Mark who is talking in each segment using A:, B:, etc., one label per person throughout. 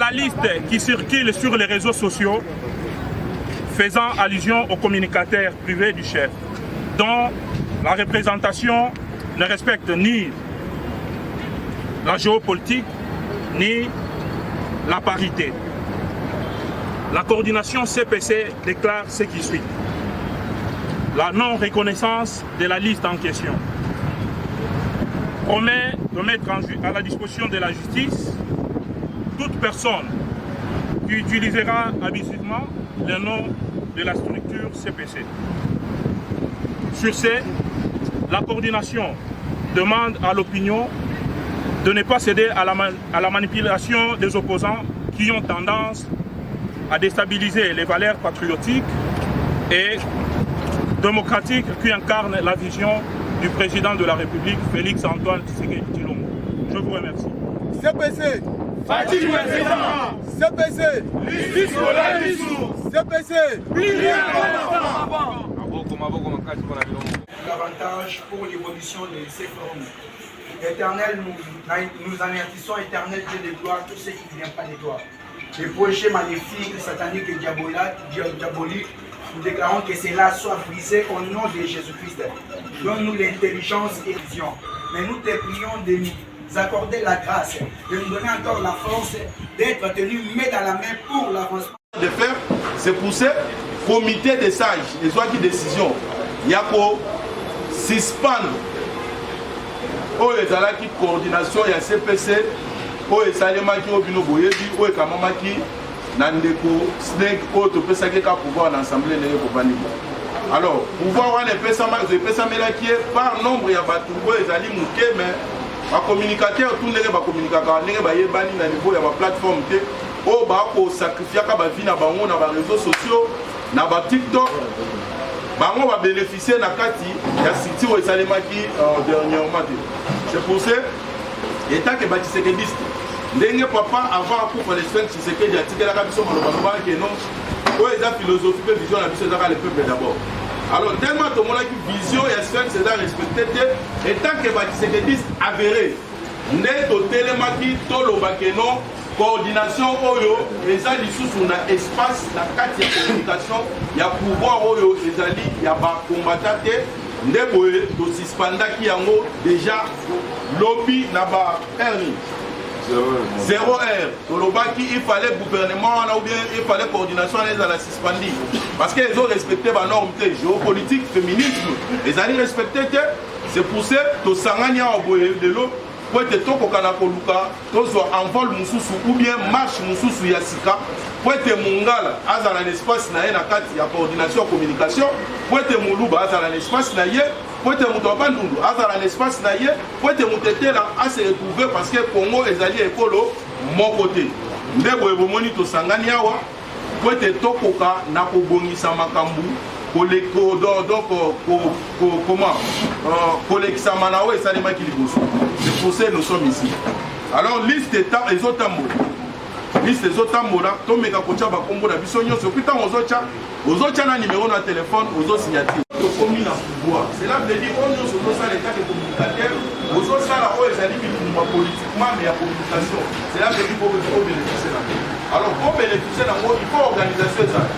A: la liste qui circule sur les réseaux sociaux faisant allusion au communicateur privé du chef, dont la représentation ne respecte ni la géopolitique, ni la parité. La coordination CPC déclare ce qui suit. La non-reconnaissance de la liste en question promet de mettre à la disposition de la justice toute personne qui utilisera abusivement le nom de la structure CPC. Sur ce, la coordination demande à l'opinion de ne pas céder à la manipulation des opposants qui ont tendance à déstabiliser les valeurs patriotiques et démocratiques qui incarnent la vision du président de la République, Félix Antoine Tshisekedi Tshilombo. Je vous remercie.
B: CPC Fatigue président CPC Justice Kola Lissou CPC
C: L'avantage pour l'évolution de ces formes. Éternel, nous anéantissons éternel Dieu de gloire, tout ce qui ne vient pas de toi. Les projets maléfiques, sataniques et diaboliques, nous déclarons que cela soit brisé au nom de Jésus-Christ. Donne-nous l'intelligence et la vision. Mais nous te prions de nous accorder la grâce, de nous donner encore la force d'être tenus main dans la main pour l'avancement.
D: De faire, c'est pousser comité des sages, les autres qui décision. Il y a pour suspendre la coordination, il y a CPC, il y a les qui Nandeko, Snake, autre, peut-être pouvoir l'Assemblée de alors, pouvoir avoir les PSAMELA qui est par nombre, il y a des alliés mouqués, mais les communicateurs, tout le monde va communiquer, il y a des plateformes, il y a sacrifier les réseaux sociaux, dans les TikTok, on va bénéficier de la carte, il y a City ou Salemaki dernièrement. C'est pour ça, l'État qui est bâti liste. Ndenge papa avant pour les soins qui se fait des articles là biso malobaloba que non o eza philosophie pe vision la biso ezaka le peuple d'abord alors tellement tout monde qui vision et soins c'est dans respecter et tant que batisekedis avéré ne to telemaki to loba que non coordination oyo eza lisusu na espace na kati ya communication ya pouvoir oyo ezali ya ba combattant te nde boye to suspendaki yango déjà lobby na ba erni 0 heure. Il fallait gouvernement ou bien il fallait coordination à la suspendue. Parce qu'ils ont respecté la norme géopolitique, féminisme. Ils ont respecté. C'est pour ça que Sangania a envoyé de l'eau pour être toko kanakoluka, soit en vol mususu ou bien marche mususu yasika, pour être mungala, à un espace na na kati ya coordination communication, pour être muluba à un espace na ye. Pour être moutouabandundu, à l'espace naïe, pour être moutete là, à se retrouver parce que Congo est allié écolo, mon côté. Ndebo ebomoni to sangani awa, pour être tokoka na kobongisa makambu, koleko donc comment, kolekisa manawe et salima kiliboso. C'est pour ça que nous sommes ici. Alors liste état les autres mots. Liste les autres mots là, tomeka kocha ba kombo na biso nyonso, puis tant aux autres na numéro na téléphone, aux autres signatures. Commune à pouvoir. Cela veut dire qu'on nous sommes dans l'état de communicateur, aux autres salles où ils allaient politiquement, mais à communication. Cela veut dire qu'on peut bénéficier d'un. Alors, pour bénéficier d'un mot, il faut organisation ça.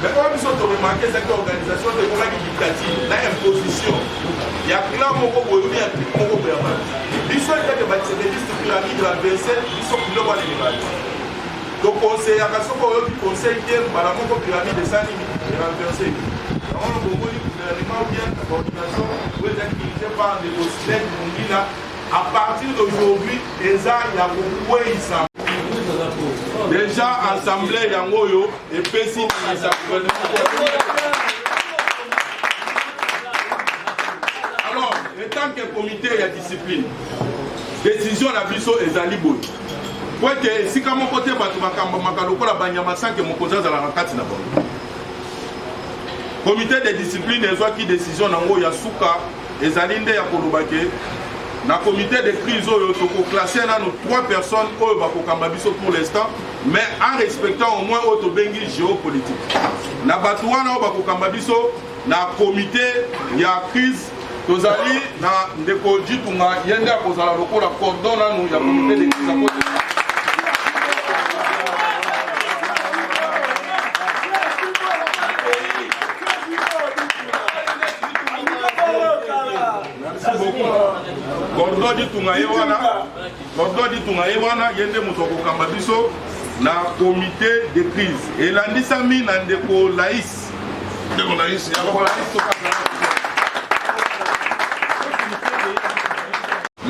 D: Mais quand nous sommes remarqués cette organisation de combat dictative, l'imposition, il y a plein de mots pour lui, il y a plein de mots pour lui. Ils sont des listes pyramides adversaires, ils sont plus loin des rivales. Donc, conseil, à ce qu'on conseille, il y a une pyramide de Sani, et renversé. Alors, le gouvernement ou bien la coordination vous êtes utilisé par des dossiers de là. À partir d'aujourd'hui, déjà, il y a beaucoup de déjà, assemblée Yangoyo et PSI alors, étant que comité, il y a discipline. Décision la biso et Zalibo. Pour que si comme mon côté, la Banyama 5 et mon cousin dans la rancate n'a pas. Comité de discipline et qui décision nango ya suka ezalinde ya kolobake na comité de crise oyo toko classer na 3 personnes oyo bakokamba biso pour l'instant mais en respectant au moins auto bengi géopolitique na batu wana bakokamba biso na comité ya crise tozali na ndeko jitunga yende akozala lokola cordon na ya comité de crise ditunga ye wana yende moto akokamba biso na comité de crise elandisami na ndeko Laïs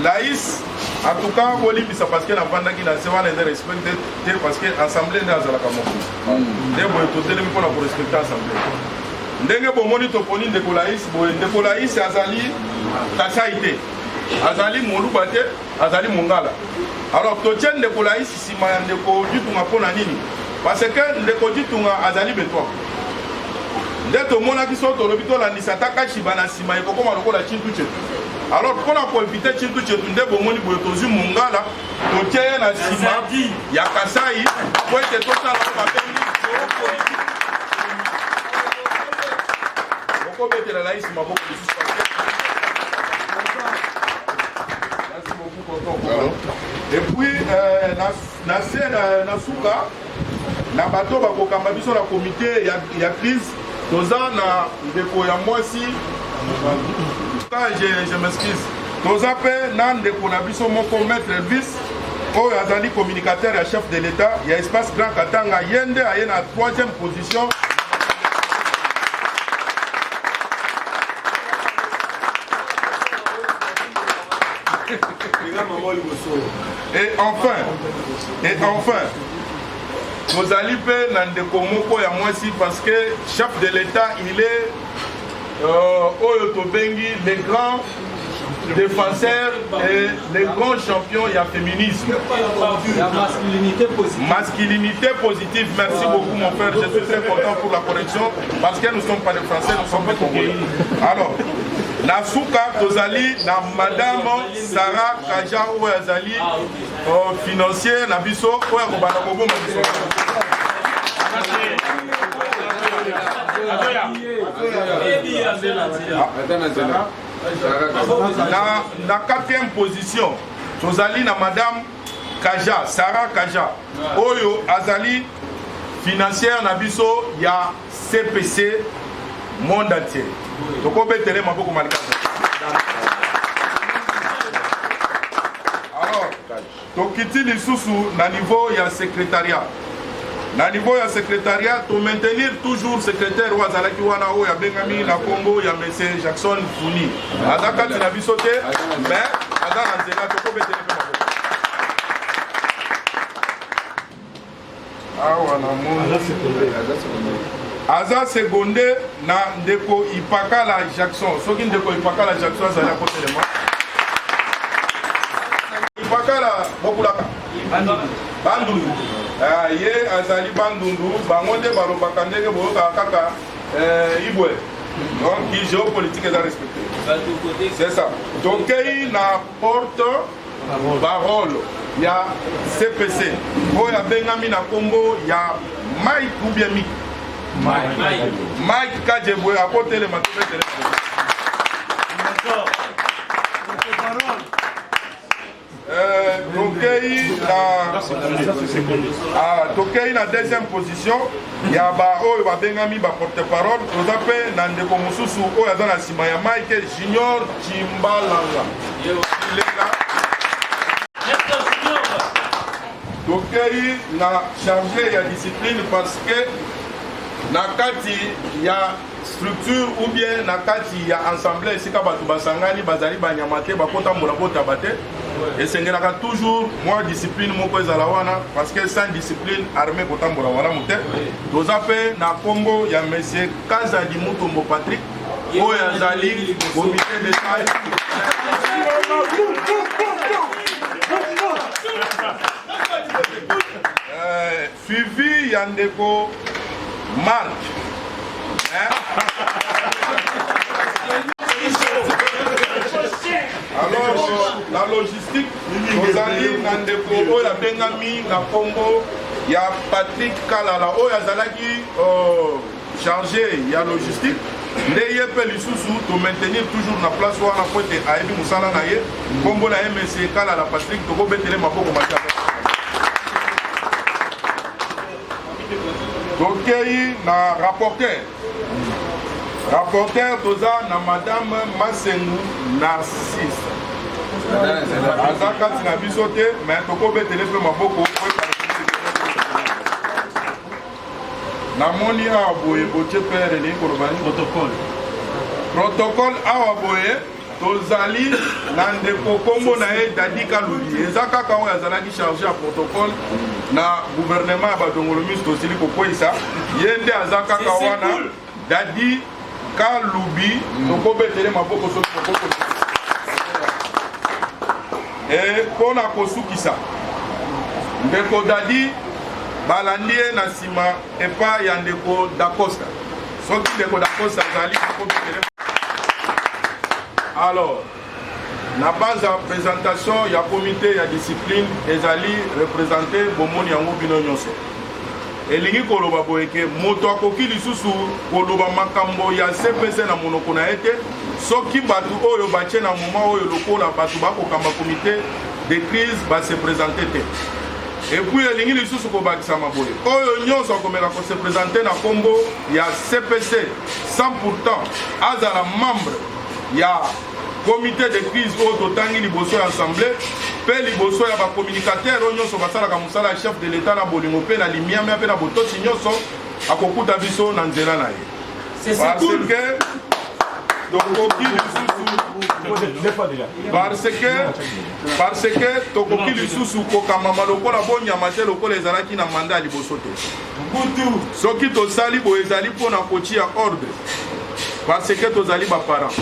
D: Laïs en tout cas bolimbisa parce que navandaki na se wana ende respecte te parce que assemblée nde azalaka moko nde boye totelemi mpona korespecte assemblée ndenge bomoni toponi ndeko Laïs boye ndeko Laïs azali kasai te azali moluba te azali mongala alors totie ndeko Laïs nsima ya ndeko Ditunga mpona nini parce que ndeko Ditunga azali betwa nde tomonaki so tolobi tolandisa ta kashiba na nsima ekokoma lokola chintu chetu alors mpona koevite chintu chetu nde bomoni boye tozwi mongala totie ye na nsima ya kasai po ete tosala babengi okobetela Laïs maboko lisusu et puis na suka na bato bakokamba biso na comité ya crise toza na ndeko ya mwasi je m'excuse toza pe na ndeko na biso moko maître Elvis oyo azali communicateur ya chef de l'état ya espace Grand Katanga yende aye na 3e position. Et enfin, nous allons faire Nandeko Moko ya Mwasi parce que chef de l'État, il est Oyotobengi, les grands défenseurs et les grands champions du féminisme.
E: La masculinité positive.
D: Masculinité positive. Merci beaucoup mon frère, je suis très content pour la correction parce que nous ne sommes pas des Français, nous sommes des Congolais. Alors, na suka tozali na madame Sarah Kaja ou azali financier na biso oyo akobanda koboma biso na 4e position tozali na madame Kaja Sarah Kaja oyo azali financière na biso ya CPC monde entier. Alors, tokiti lisusu na niveau ya secrétariat. Na niveau ya secrétariat, to maintenir toujours secrétaire ou azalaki wana o ya bengami na Congo ya monsieur Jackson Funi. Azaka tina biso te, mais azana nzela tokobetele pe maboko. Awa na mono. Aza seconde na ndeko Ipakala Jackson. Soki ndeko Ipakala Jackson azali akotelema. Ipakala bokulaka. Bandundu. Ye azali bandundu. Bango nde balobaka ndenge boyoka kaka Ibwe. Donc qui géopolitique est à respecter. C'est ça. Donc il na porte parole. Il y a CPC. Il y a Bengami na Congo. Il y a Mike ou bien Mike. Mike Kajebwe à côté les matins de Tokei na 2e position ya ba oyo ba bengami ba porte-parole tozape na ndeko mususu oyo aza na sima ya Mike Junior Chimbalanga Tokei na chargé ya discipline parce que na kati ya structure ou bien na kati ya ensemble esika bato basangani bazali banyama te bakotambola kotaba te esengelaka toujours mwa discipline moko ezala wana parce que sans discipline armée kotambola wana mote toza mpe na kombo ya monsieur Kazadi Mutombo Patrick oyo azali comité de taille suivi ya ndeko Marc. Alors, la logistique, nous allons dans des propos, la Bengami, la Congo, il y a Patrick Kalala, il y a Zalaki chargé, il y a logistique. Les Lisusu, pour maintenir toujours la place où on a pointé à Ebi Moussala Naye, Congo la MSC Kalala Patrick, Togo Betele Maboko Matia. Donc, na rapporteur toza na madame Masengu Narcisse. aza kati na biso te mais tokobetele mpe maboko namoni awa boye botie pere elingi koloba nini protocole awa boye tozali na ndeko kombo na ye Dadi Kalubi eza kaka oyo azalaki charge ya protocole na gouvernement ya badongolo miso tosili kokweyisa ye nde aza kaka wana Dadi Kalubi tokobetele maboko soki tokoko mpona kosukisa ndeko Dadi balandi ye na nsima epai ya ndeko Dacosta soki ndeko Dacosta azali tokobetele. Alors, na base ya présentation ya comité ya discipline ezali représenté bomoni yango bino nyonso elingi koloba boyeke moto akoki lisusu koloba makambo ya CPC na monoko na ye te soki bato oyo batie na moment oyo lokola bato bakokamba comité de crise base présente te epuis elingi lisusu kobakisama boye oyo nyonso akomeka kose présente na kombo ya CPC sans pourtant azala membre ya comité de crise oyo totangi liboso ya assemblée mpe liboso ya bacommunicateur oyo nyonso basalaka mosala ya chef de l'état na bolingo mpe na limiamia mpe na botosi nyonso akokuta biso na nzela na ye parce que tokoki lisusu kokamama lokola bonyama te lokola ezalaki na manda ya liboso te soki tosali boye ezali mpona kotia ordre parce que tozali baparent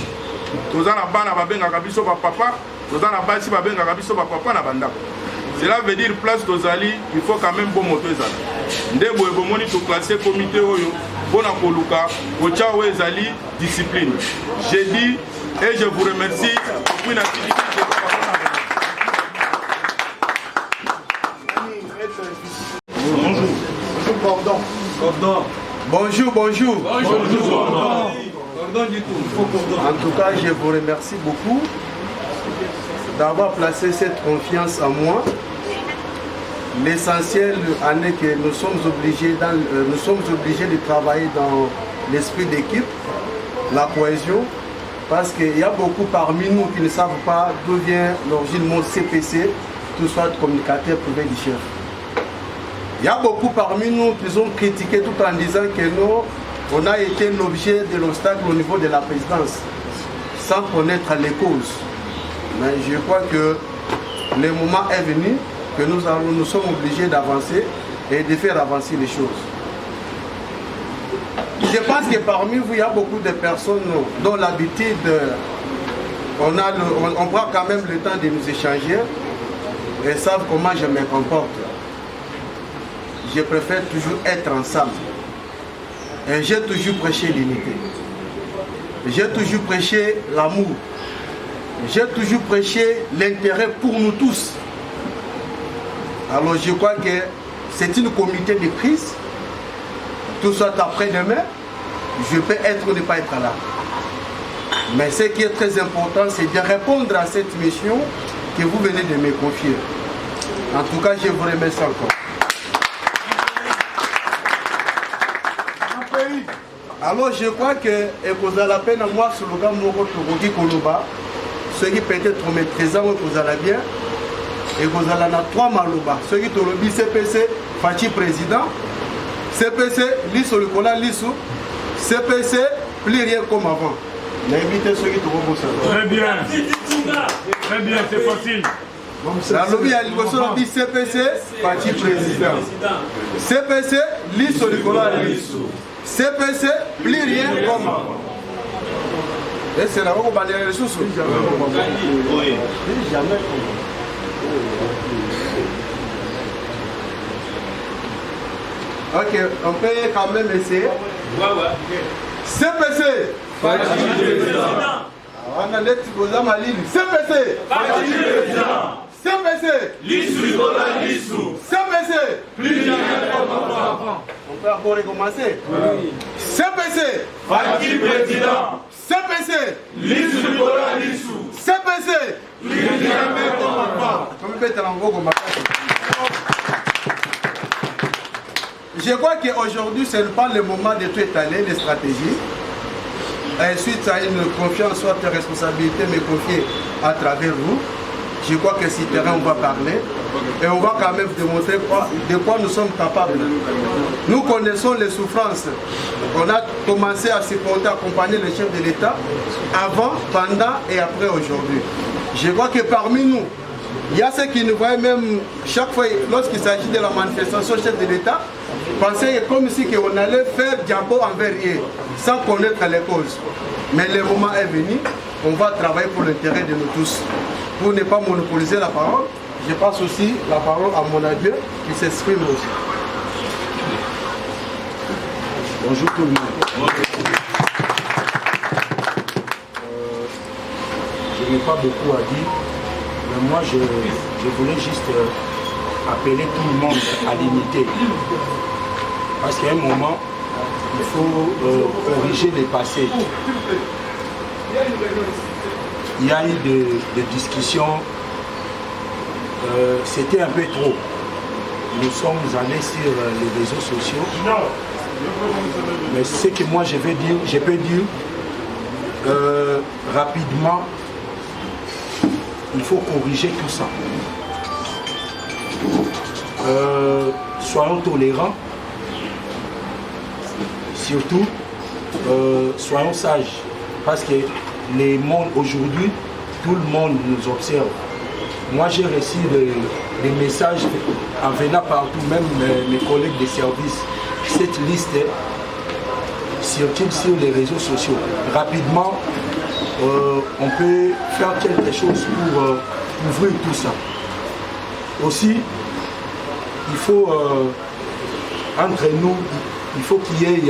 D: toza na bana babengaka biso bapapa toza na basi babengaka biso bapapa na bandako cela veut dire place tozali il faut quand même bon moto ezala nde boye bomoni toklasse comité oyo mpona koluka kotia oyo ezali discipline j'ai dit et je vous remercie puis na
B: Bonjour. Bonjour.
F: En tout cas, je vous remercie beaucoup d'avoir placé cette confiance en moi. L'essentiel en est que nous sommes obligés de travailler dans l'esprit d'équipe, la cohésion, parce qu'il y a beaucoup parmi nous qui ne savent pas d'où vient l'origine du mot CPC, tout soit communicateur privé du chef. Il y a beaucoup parmi nous qui ont critiqué tout en disant que nous, on a été l'objet de l'obstacle au niveau de la présidence, sans connaître les causes. Mais je crois que le moment est venu que nous sommes obligés d'avancer et de faire avancer les choses. Je pense que parmi vous, il y a beaucoup de personnes dont l'habitude, on prend quand même le temps de nous échanger et savent comment je me comporte. Je préfère toujours être ensemble. Et j'ai toujours prêché l'unité. J'ai toujours prêché l'amour. J'ai toujours prêché l'intérêt pour nous tous. Alors je crois que c'est une comité de crise. Tout soit après-demain, je peux être ou ne pas être là. Mais ce qui est très important, c'est de répondre à cette mission que vous venez de me confier. En tout cas, je vous remercie encore. Alors je crois que vous avez la peine à moi sur le gars Mokotogoki Koloba, ceux qui peut-être maîtrisent vous allez bien, et vous allez dans 3 maloba, ceux qui ont le CPC, Fachi président, CPC, Lissou le Kola Lissou, CPC, plus rien comme avant. N'invitez ceux qui ont ça.
A: Très bien, c'est facile.
F: La lobby a dit CPC, Fachi président, CPC, Lissou le Kola Lissou. CPC, plus rien comme avant. Et c'est là où on va aller les sous. Jamais. Ok, on peut quand même essayer. CPC. On a l'aide de la ligne. CPC. CPC. Lissou. CPC. Plus rien comme avant. On peut encore recommencer. Oui. CPC. Fachi président. CPC. Lissou. CPC. Plus rien comme avant. On peut être en gros comme je crois qu'aujourd'hui, ce n'est pas le moment de tout étaler, les stratégies. Et suite à une confiance, soit de responsabilité, mais confiée à travers vous. je crois que sur terrain, on va parler. Et on va quand même démontrer de quoi nous sommes capables. Nous connaissons les souffrances. On a commencé à supporter, accompagner les chefs de l'État avant, pendant et après aujourd'hui. Je crois que parmi nous, il y a ceux qui nous voient même chaque fois, lorsqu'il s'agit de la manifestation chef de l'État, penser comme si on allait faire diabo envers eux, sans connaître les causes. Mais le moment est venu, on va travailler pour l'intérêt de nous tous. Pour ne pas monopoliser la parole, je passe aussi la parole à mon adieu qui s'exprime aussi. Bonjour tout le monde.
C: Je n'ai pas beaucoup à dire, mais moi je voulais juste appeler tout le monde à l'unité. Parce qu'à un moment, il faut corriger les passés. Il y a eu des discussions, c'était un peu trop. Nous sommes allés sur les réseaux sociaux. Mais ce que moi je peux dire rapidement, il faut corriger tout ça. Soyons tolérants, surtout soyons sages, parce que les mondes aujourd'hui, tout le monde nous observe. Moi j'ai reçu des messages en venant partout, même mes collègues de service. Cette liste circule sur les réseaux sociaux. Rapidement, on peut faire quelque chose pour ouvrir tout ça. Aussi, il faut, entre nous, il faut qu'il y ait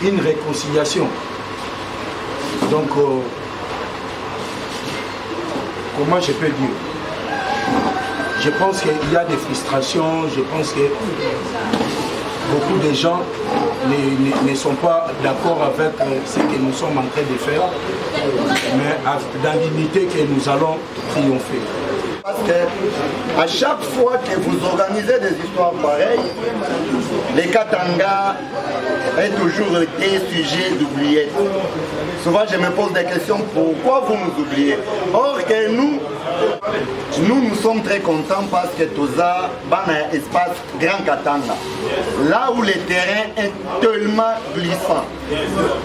C: une réconciliation. Donc, comment je peux dire? Je pense qu'il y a des frustrations, je pense que beaucoup de gens ne sont pas d'accord avec ce que nous sommes en train de faire, mais dans l'unité que nous allons triompher.
G: Parce que à chaque fois que vous organisez des histoires pareilles, les Katanga est toujours été sujet d'oubliettes. Souvent je me pose des questions, pourquoi vous nous oubliez? Or que nous sommes très contents parce que Toza a un espace Grand Katanga, là où le terrain est tellement glissant.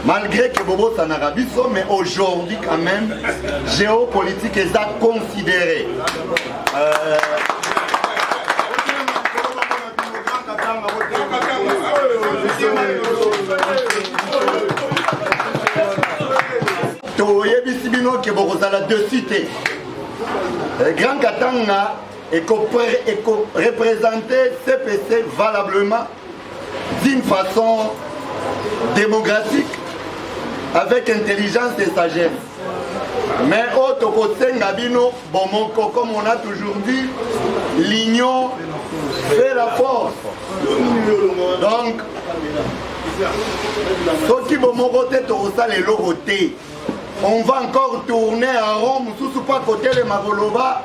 G: Malgré que Bobo s'en a rabisso, mais aujourd'hui quand même, géopolitique est à considérer. Toyebisibino ke bokozala deux cités. Grand Katanga est représenté CPC valablement d'une façon démocratique, avec intelligence et sagesse. Mais autre côté, Ngabino, Bomoko, comme on a toujours dit, l'union fait la force. Donc, ce qui Bomoko tête au sale et l'oroté, on va encore tourner en rond, sous pas côté le Magoloba,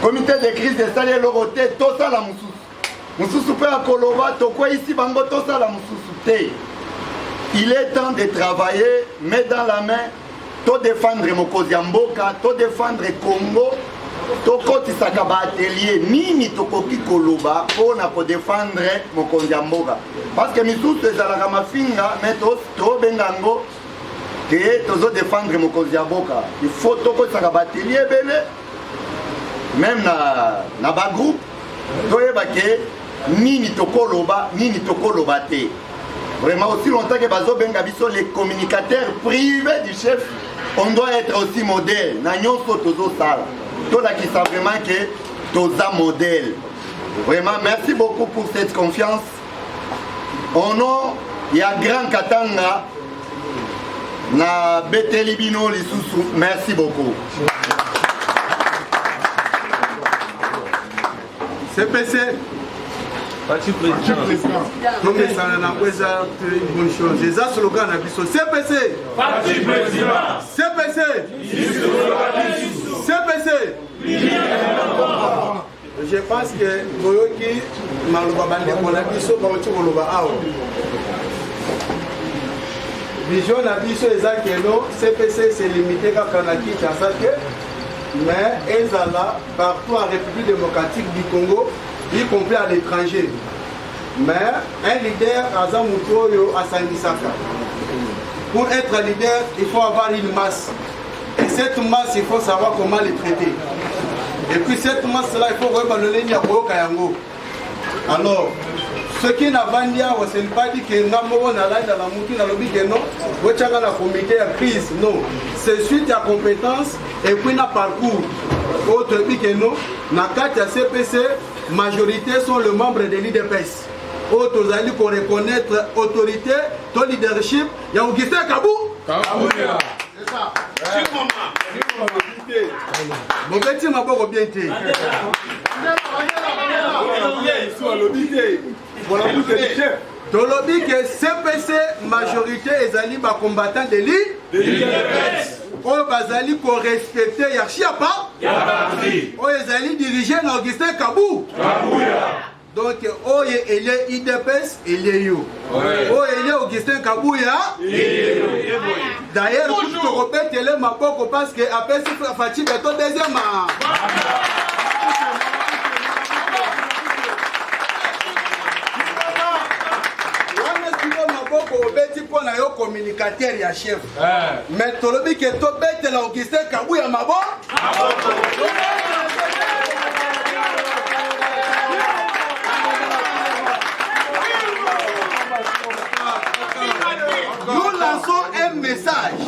G: comité de crise de sale et l'oroté, tout ça la moussous. Moussous peut à Koloba, tout quoi ici, bango, tout ça la moussous. Il est temps de travailler, main dans la main. To défendre Mokozi Mboka, to défendre Congo, to kotisaka ba atelier nini tokoki koloba pona ko défendre Mokozi Mboka. Parce que misusu ezalaka mafinga mais to bengango que tozo défendre Mokozi Mboka. Il faut to kotisaka ba atelier belé même na ba groupe to yebake nini tokoloba te. Vraiment aussi longtemps que bazo benga biso les communicateurs privés du chef, on doit être aussi modèle. N'ayons pas tozo sala. Tout là qui savent vraiment que toza modèle. Vraiment merci beaucoup pour cette confiance. Au nom il y a Grand Katanga na Betelibino Lisusu. Merci beaucoup.
F: CPC.
E: Parti président.
F: Donc ça n'a pas une bonne chose. Les slogans na biso CPC.
A: Parti président.
F: CPC. CPC. Je pense que Boyoki Malouba Bande Konabiso Baotu Koloba Ao. Vision na biso ezakeno CPC c'est limité à Kanaki Chasake. mais ezala partout en République démocratique du Congo, y compris à l'étranger. Mais un leader aza mutu oyo asangisaka. Pour être leader, il faut avoir une masse. Et cette masse, il faut savoir comment les traiter. Et puis cette masse-là, il faut rebalonner Nyako Kayango. Alors, ce qui n'a pas dit, ce n'est pas dit que Namoro n'a pas dans la mouture, dans le but que non, vous avez un comité à crise. Non, c'est suite à compétence et puis un parcours. Autre but que non, dans le cadre de CPC, majorité sont les membres de l'IDPS. Autres alliés pour reconnaître autorité, ton leadership, il y a Augustin Kabou. C'est ça. Mon petit m'a pas bien été. Tolobi que CPC majorité ezali ba combattant de l'IDPS. Oyo bazali ko respecter hiérarchie ya pa ya parti. Oyo ezali dirigé na Augustin Kabou. Donc oyo ele IDPS ele yo. Oyo ele Augustin Kabou ya. D'ailleurs tout Européen télé maboko parce que après c'est Fati Beto deuxième. Obeti pour na yo communicateur ya chef. Mais tolobi que to bete la Augustin Kabou ya mabo. Nous lançons un message.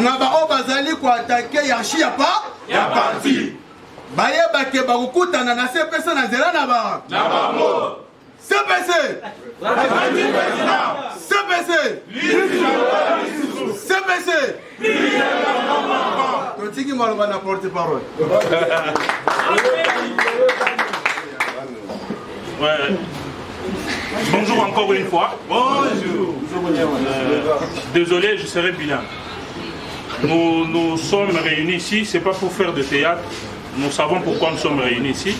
F: Naba o bazali ko attaquer ya chi ya pa ya parti. Baye bake bakukutana na CPC na zela na ba. Na ba mo. CPC! CPC! CPC! Continue à la porte-parole.
A: Bonjour encore une fois.
E: Bonjour.
A: Désolé, je serai bilingue. Nous sommes réunis ici, c'est pas pour faire de théâtre. Nous savons pourquoi nous sommes réunis ici.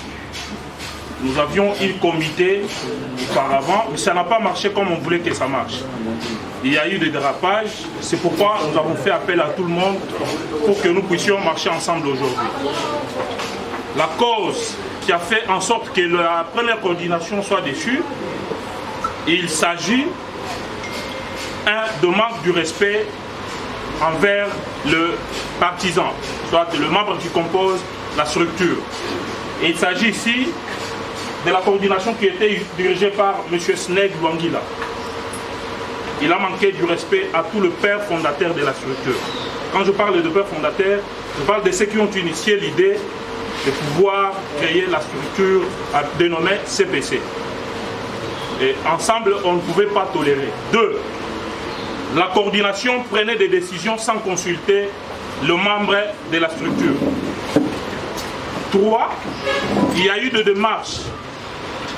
A: Nous avions un comité auparavant, mais ça n'a pas marché comme on voulait que ça marche. Il y a eu des dérapages, c'est pourquoi nous avons fait appel à tout le monde pour que nous puissions marcher ensemble aujourd'hui. La cause qui a fait en sorte que la première coordination soit déçue, il s'agit de manque du respect envers le partisan, soit le membre qui compose la structure. Et il s'agit ici de la coordination qui était dirigée par M. Sneg Luangila. Il a manqué du respect à tout le père fondateur de la structure. Quand je parle de père fondateur, je parle de ceux qui ont initié l'idée de pouvoir créer la structure dénommée CPC. Et ensemble, on ne pouvait pas tolérer. 2. La coordination prenait des décisions sans consulter le membre de la structure. 3. Il y a eu des démarches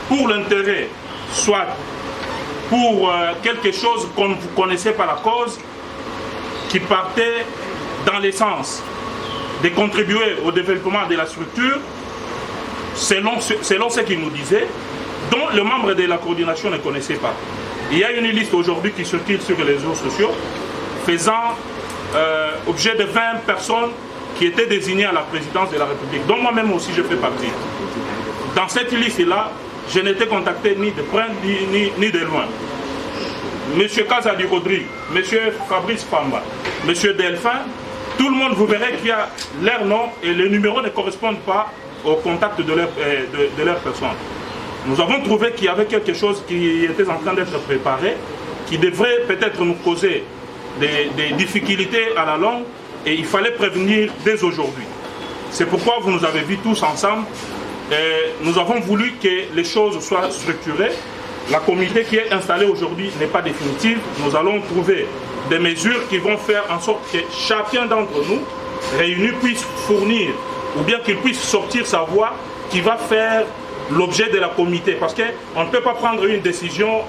A: pour l'intérêt, soit pour quelque chose qu'on ne connaissait pas la cause, qui partait dans l'essence de contribuer au développement de la structure, selon ce qu'il nous disait, dont le membre de la coordination ne connaissait pas. Il y a une liste aujourd'hui qui circule sur les réseaux sociaux, faisant objet de 20 personnes qui étaient désignées à la présidence de la République, dont moi-même aussi je fais partie. Dans cette liste-là, je n'étais contacté ni de près ni de loin. Monsieur Kazadi Rodrigue, Monsieur Fabrice Pamba, Monsieur Delphin, tout le monde, vous verrez qu'il y a leur nom et les numéros ne correspondent pas au contact de leur personne. Nous avons trouvé qu'il y avait quelque chose qui était en train d'être préparé, qui devrait peut-être nous causer des difficultés à la longue, et il fallait prévenir dès aujourd'hui. C'est pourquoi vous nous avez vus tous ensemble. Nous avons voulu que les choses soient structurées. La communauté qui est installée aujourd'hui n'est pas définitive. Nous allons trouver des mesures qui vont faire en sorte que chacun d'entre nous, réunis, puisse fournir, ou bien qu'il puisse sortir sa voix qui va faire l'objet de la communauté. Parce qu'on ne peut pas prendre une décision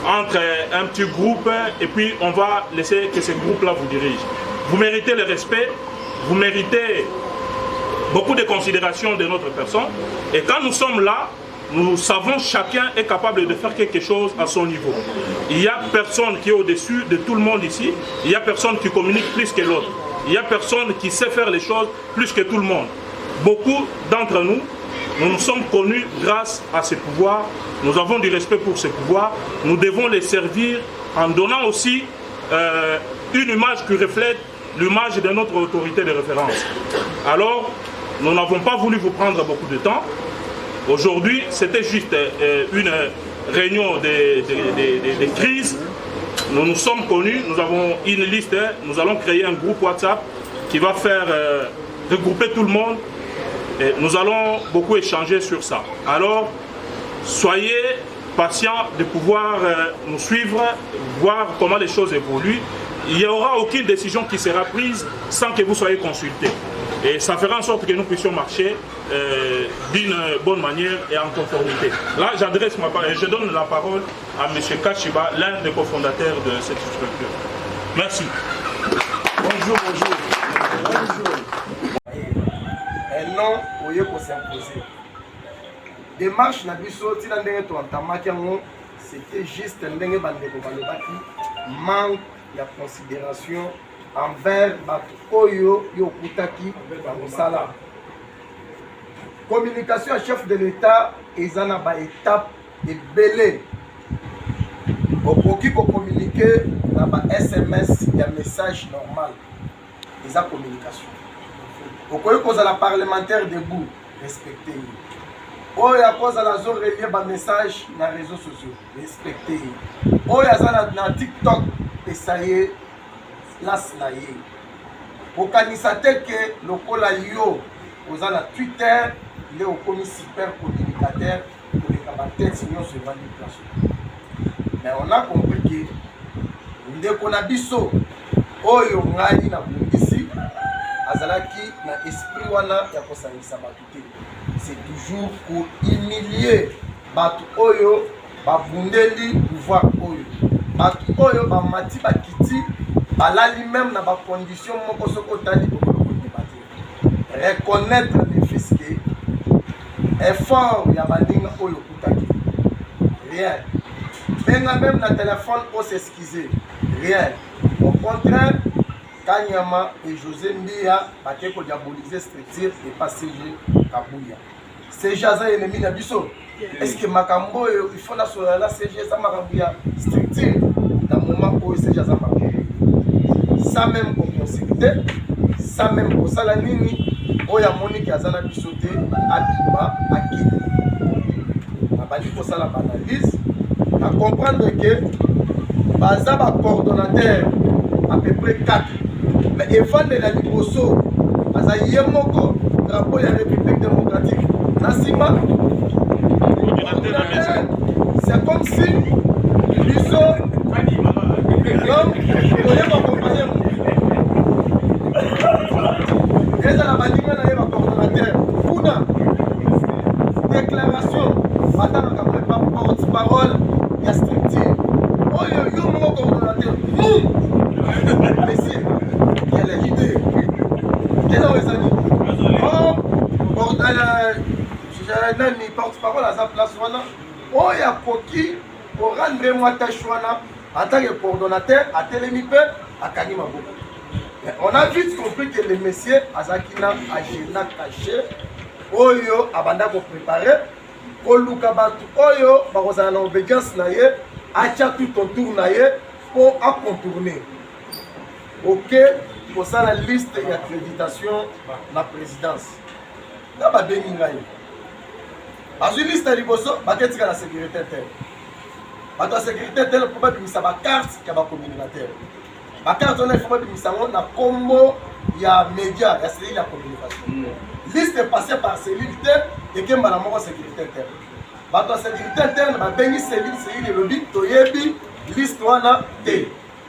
A: entre un petit groupe et puis on va laisser que ce groupe-là vous dirige. Vous méritez le respect, vous méritez beaucoup de considération de notre personne. Et quand nous sommes là, nous savons chacun est capable de faire quelque chose à son niveau. Il n'y a personne qui est au-dessus de tout le monde ici. Il n'y a personne qui communique plus que l'autre. il n'y a personne qui sait faire les choses plus que tout le monde. Beaucoup d'entre nous, nous sommes connus grâce à ces pouvoirs. Nous avons du respect pour ces pouvoirs. Nous devons les servir en donnant aussi une image qui reflète l'image de notre autorité de référence. Alors, nous n'avons pas voulu vous prendre beaucoup de temps. Aujourd'hui, c'était juste une réunion de crise. Nous nous sommes connus, nous avons une liste, nous allons créer un groupe WhatsApp qui va faire regrouper tout le monde. Et nous allons beaucoup échanger sur ça. Alors, soyez patients de pouvoir nous suivre, voir comment les choses évoluent. Il n'y aura aucune décision qui sera prise sans que vous soyez consultés. Et ça fera en sorte que nous puissions marcher d'une bonne manière et en conformité. Là, j'adresse ma parole et je donne la parole à M. Kashiba, l'un des cofondateurs de cette structure. Merci.
F: Bonjour. Un nom, vous pouvez s'imposer. Démarche Nabiso, c'était juste un manque de considération envers Oyo Yokutaki Sala. Communication à chef de l'État, ils en ont une étape et belé. Au qui communiquer dans un SMS, il y a un message normal. Ils ont communication. Au cause de la parlementaire debout, respectez. Au y a cause de la zone reliée un message dans les réseaux sociaux, respectez. Au y a dans TikTok, et ça y est. Place na ye. Okanisate que le kola yo oza na Twitter, il est au commis super communicateur pour les camarades sinon se vend une place. Mais on a compris que ndeko na biso oyo ngai na bundisi azalaki na esprit wana ya kosangisa bato te. C'est toujours pour humilier bato oyo babundeli pouvoir oyo. Bato oyo bamati bakiti balali même dans les conditions reconnaître les fils que effort ya baninga oyo kutaki rien benga même na téléphone pour s'excuser rien au contraire Kanyama et José Mbia bake ko diaboliser structure et pas CG Kabuya CG aza ennemi na biso est-ce que makambo il faut na sur la CG ça makabuya structure dans moment où CG aza ça même pour consulter, ça même pour ça la nini, oya monique azana bisoté, abima, akili. A bali pour ça la analyse, à comprendre que Bazaba coordonnateur à peu près 4. Mais Evan de la Liboso, Azaïe Moko, drapeau de la République démocratique, Nassima, c'est comme si Bisso, l'homme, il va accompagner. Et dans la manière de la coordonnateur, Pouna, déclaration, madame la porte-parole, il y a structure. Oh, il y a un coordonnateur. Messieurs, quelle est l'idée? Quelle est l'idée? Oh, porte-parole à sa place. Oh, il y a Koki, pour rendre moi tâche en tant que coordonnateur, à Télémipé, à Kanimabo. On a vite compris que les messieurs Azakina Agena caché, Oyo Abanda pour préparer, Koluka Batu Oyo, Barosana obédience naye, Acha tout ton tour naye pour contourner. Ok, pour ça la liste d'accréditation de la présidence. D'abord, dans une liste de l'Iboso, il y a la sécurité interne. Dans la sécurité interne, il y a une carte qui est communicateur. La carte il faut que na combo il y a média, il y a cellule de communication. Liste est passée par cellule et que la sécurité interne. La sécurité interne, il y a cellule de lobby, toyebi, liste wana T.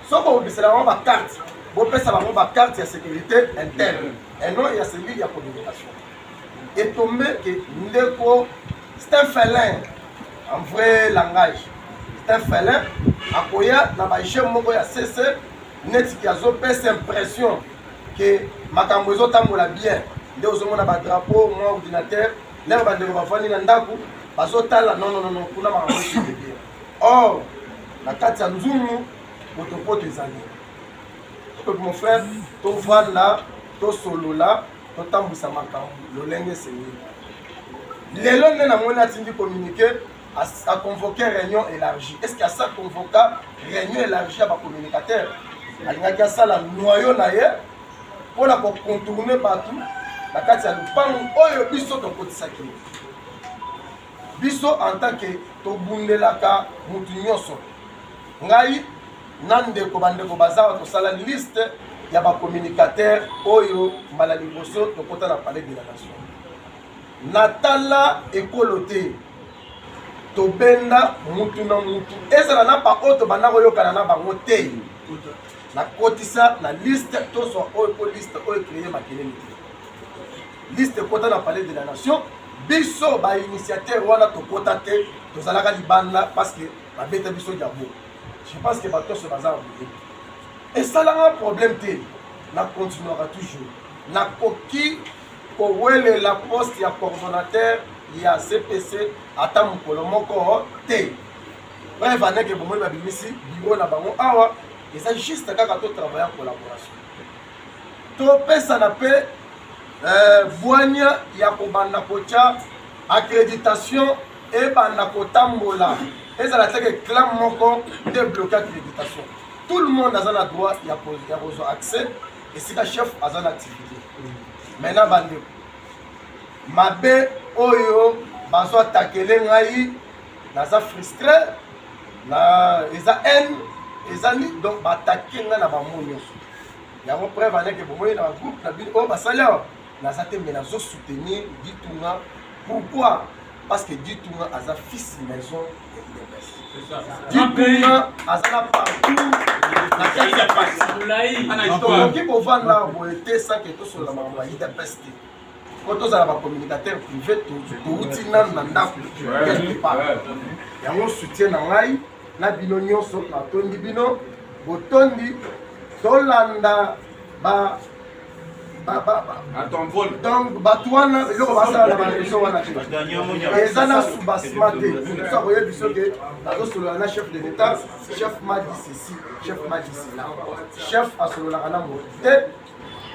F: Sauf que c'est la carte. Vous pouvez savoir la carte de sécurité interne. Et non, il y a cellule de communication. Et tombé que Ndeko, c'est un félin en vrai langage. C'est un félin. À Koya, dans la chaîne, il y a CC. Net qui a cette impression que Makambozo tambola bien. Dès au moment de drapeau, mon ordinateur, là on va devoir faire une ndaku. Parce que non, pour la marche bien. Or, la carte Nzumu, votre pote les années. mon frère, tu vas là, tu solo là, tu t'embouses à ma camp, le lingue c'est mieux. Les longs n'a pas communiqué à convoquer réunion élargie. Est-ce qu'il y a ça convoqué réunion élargie à ma communicateur? Il y a ça la noyau d'ailleurs pour la contourner partout. La carte a le pan oyo biso to kotisaki. Biso en tant que to bundelaka mutu nyoso. Ngai nande ko bande ko bazar to sala liste ya ba communicateur oyo mbala liboso to kota na palais de la nation. Natala ekolote to benda mutu na mutu. Ezala na pa auto banako yokana na bango te. Na kotisa na liste to so oyo liste oyo créer makelele. Liste kota na palais de la nation. Biso ba initiateur wana to kota te to zalaka libanda parce que ba beta biso diabo. Je pense que bateau se bazar oublié. Et ça là un problème te. Na continuera toujours. Na koki ko wele la poste ya coordonnateur ya CPC ata mukolo moko te. Bref, anek ke bomo ba bimisi bureau na bango awa. Et ça juste kaka to travailler en collaboration. To pesa na pe Boigna Yakobanda Kocha, accréditation et Bandakotambola. Et ça a été clam moko débloquer accréditation. Tout le monde a un droit, il y a accès et c'est le chef a une activité. Maintenant, Bande. Mabe Oyo, Bazo attaqué ngai, naza frustré, na eza haine, eza ni donc attaquer ngai na bamonyo. Il y a une preuve avec que bomoy na groupe na bi o basalaire. Nazate menazo soutenir Ditunga. Pourquoi? Parce que Ditunga a sa fils maison de Ditunga a sa partout. Donc il faut vendre la boîte sans que tout soit la maman il est pesté. Quand on a un communicateur privé, tout outil n'a pas quelque part. Il y a un soutien dans l'ail, na binonio sur la tondi bino, botondi, tolanda ba.
D: À ton vol.
F: Donc, Batouana, il y a la région. Et ça n'a sous-basmaté. Tout ça, vous voyez, que chef de l'État, chef m'a dit ceci, chef m'a dit cela. Chef a sur la rana moté.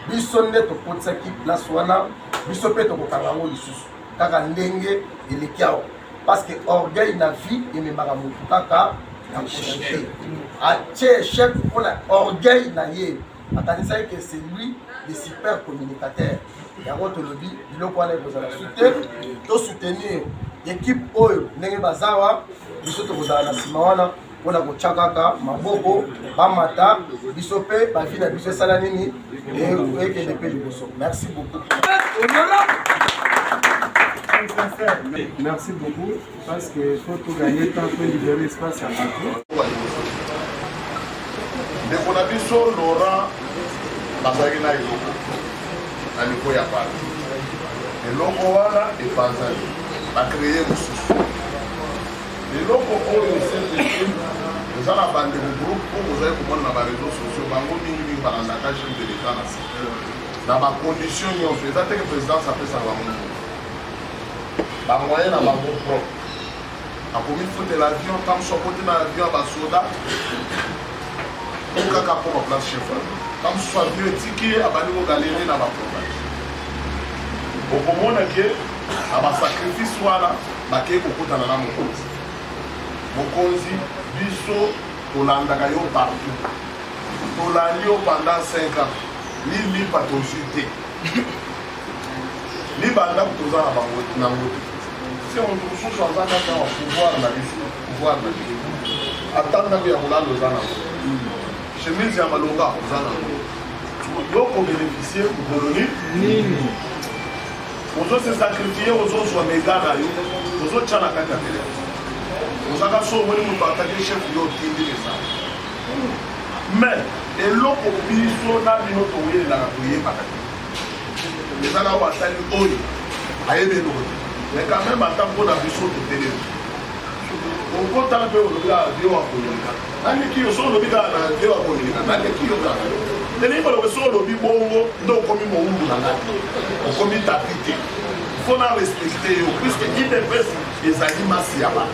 F: Bisonne to potsaki place wana, bisope to kokango lisusu. Kaka ndenge elekao. Parce que orgueil na vie et me maramutu kaka na chité. A chef pour orgueil na ye. Attendez que c'est lui le super communicateur. Il y a un lobby, il faut soutenir l'équipe Oyo, Nenge Bazawa, il faut que Simawana, on a Chakaka, Maboko, Bamata, Bisopé, Bafina Bissé Salanini et que les pays du Bosso. Merci beaucoup. Merci beaucoup parce qu'il faut tout gagner tant que libérer l'espace à partout.
D: ndeko na biso Laurent bazalaki na eloko na niveau ya parti eloko wana epanzani bakreye mosusu eloko oyo CPC eza na bandeko groupe po bozali komona na bareseau sociaux bango mingimingi balandaka chef de l'état na site na bacondition nyonso eza teke présidence apesaka bango bamoyen na bango propre akomi fote l'avion ntango sokote na avion ya basoda kaka pour ma place chef comme soit vieux tiki abali ko galérer na ba problème au komona ke aba sacrifice wala bake ko kutana na mokonzi biso tolandaka yo partout tolandi yo pendant 5 ans li patosité li banda kutoza na bango na moto si on trouve sur ça dans pouvoir na biso pouvoir na biso atanda ya mulalo zana chemise ya malonga ozana yoko bénéficier pour colonier nini ozo se sacrifier ozo so megana yo ozo tchala kaka tele ozaka so woni mutu ataki chef yo tindi ça mais eloko biso na bino to yela na koyeba kaka ezaka wasali oyo ayebe loko mais quand même atampo na biso to tele on peut t'en faire le gars Dieu a connu nani qui yo solo biga na Dieu a connu nani qui yo ga teni ko lo solo bi bongo ndo komi mo undu na ngati o komi tapite faut na respecter yo puisque il est fait les animaux si aba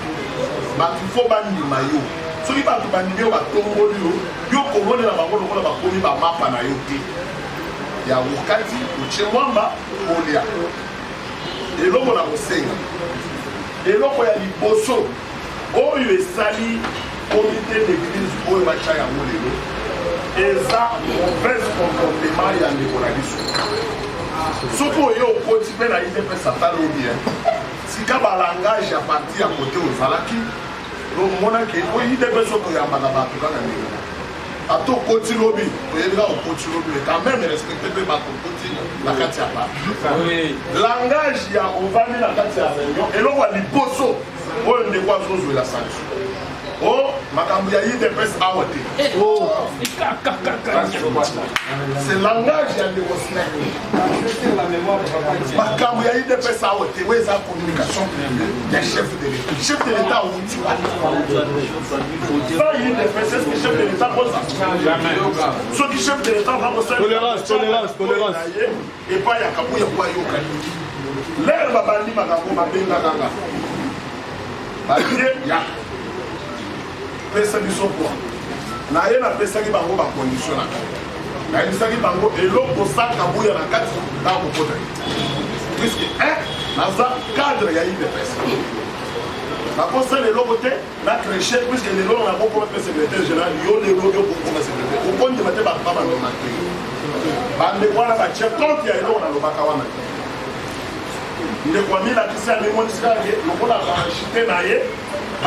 D: ba il faut ba ni mayo soki bato bandimi oyo batomboli yo komonela bango lokola bakomi bamapa na yo te ya okati otie mwamba olia eloko na kosenga eloko ya liboso oyo esali komite d'église oyo batya yango lelo eza mauvaise comportement ya ndeko na biso soki oyo okoti mpe na idps ata lobi sika balangage ya parti ya kote ozalaki omonaki oyo idps oyo toyambaka bato kaka ndenge ata okoti lobi toyebi kaka okoti lobi quand même respecte mpe bato okoti na kati ya parti langage ya ovandi na kati ya réunion eloko ya liboso oyo ndeko azozwela sanction o makambo ya idps awa te c'est langage ya ndeko snack makambo ya idps awa te oyo eza communication ya chef de l'état chef de l'état awuti sans idps est-ce que chef de l'état koza soki chef de l'état va epai ya kabu ya kwa yokani lere babandi makambo babengakanga babie ya pesa biso kwa na ye napesaki bango bacondition na kati nayebisaki bango eloko saka buya na kati na kokota puisque naza cadre ya idps nakosala eloko te na creche puisque lelo na bokoma mpe secrétaire général yo lelo yo bokoma secrétaire okondima te bato babandoma te bandeko wana batie compte ya eloko nalobaka wana te ndeko amilakisi amemonisaka ye lokola banchite na ye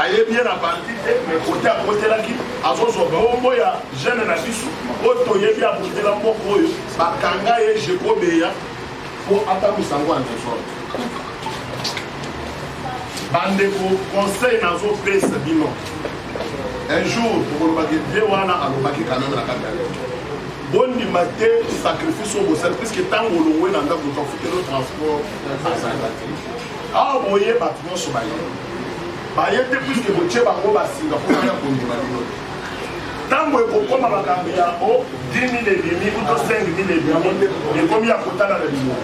D: ayebi ye na bandi te mais kote akotelaki azozwa bombo ya jeune na biso oyo toyebi abotela mboka oyo bakanga ye jekobeya po atamwisa yango en desordre bandeko conseil nazopesa bino un jour tokolobaki vie wana alobaki quand même na kati ya bondima te sacrifice oyo bosala puiske ntango olongwe na ndako tofutelo transport azalaki awa boye bato nyonso baye te puiske botie bango basinga mpona ya kondima bino ntango ekokoma makambo ya o 10 000 edemi uto 5 000 edemi ekomi ya kotala na bino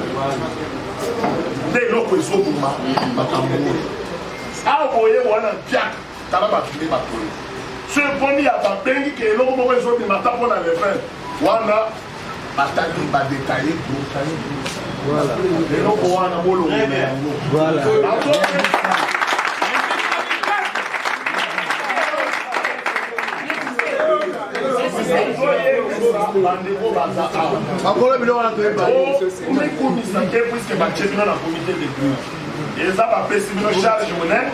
D: nde eloko ezobuma makambo oyo awa boye wana piaka tala bato nde batoyo so ekomi ya babengi ke eloko moko ezobima ata mpona levin wana batali badetaye eloko wana bolongona yango bandeko baza awa omikumisa te puiske batie bino na comité d'église eza bapesi bino charge monene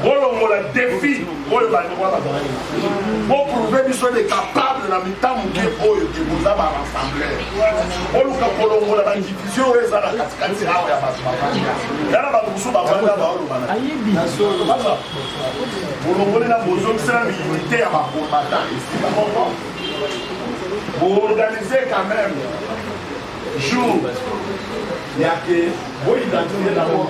D: bolongola défi oyo bandeko bazalaki boprouve biso de capable na mitamuke oyo ke boza barassembleur oluka kolongola badivision oyo eza na katikati awa ya bato bavandi yana bato mosusu bavandi aba olobana bolongoli na bozongisela miunité ya bacombatant esika moko boorganize quand même jour yake boidentifié d'abord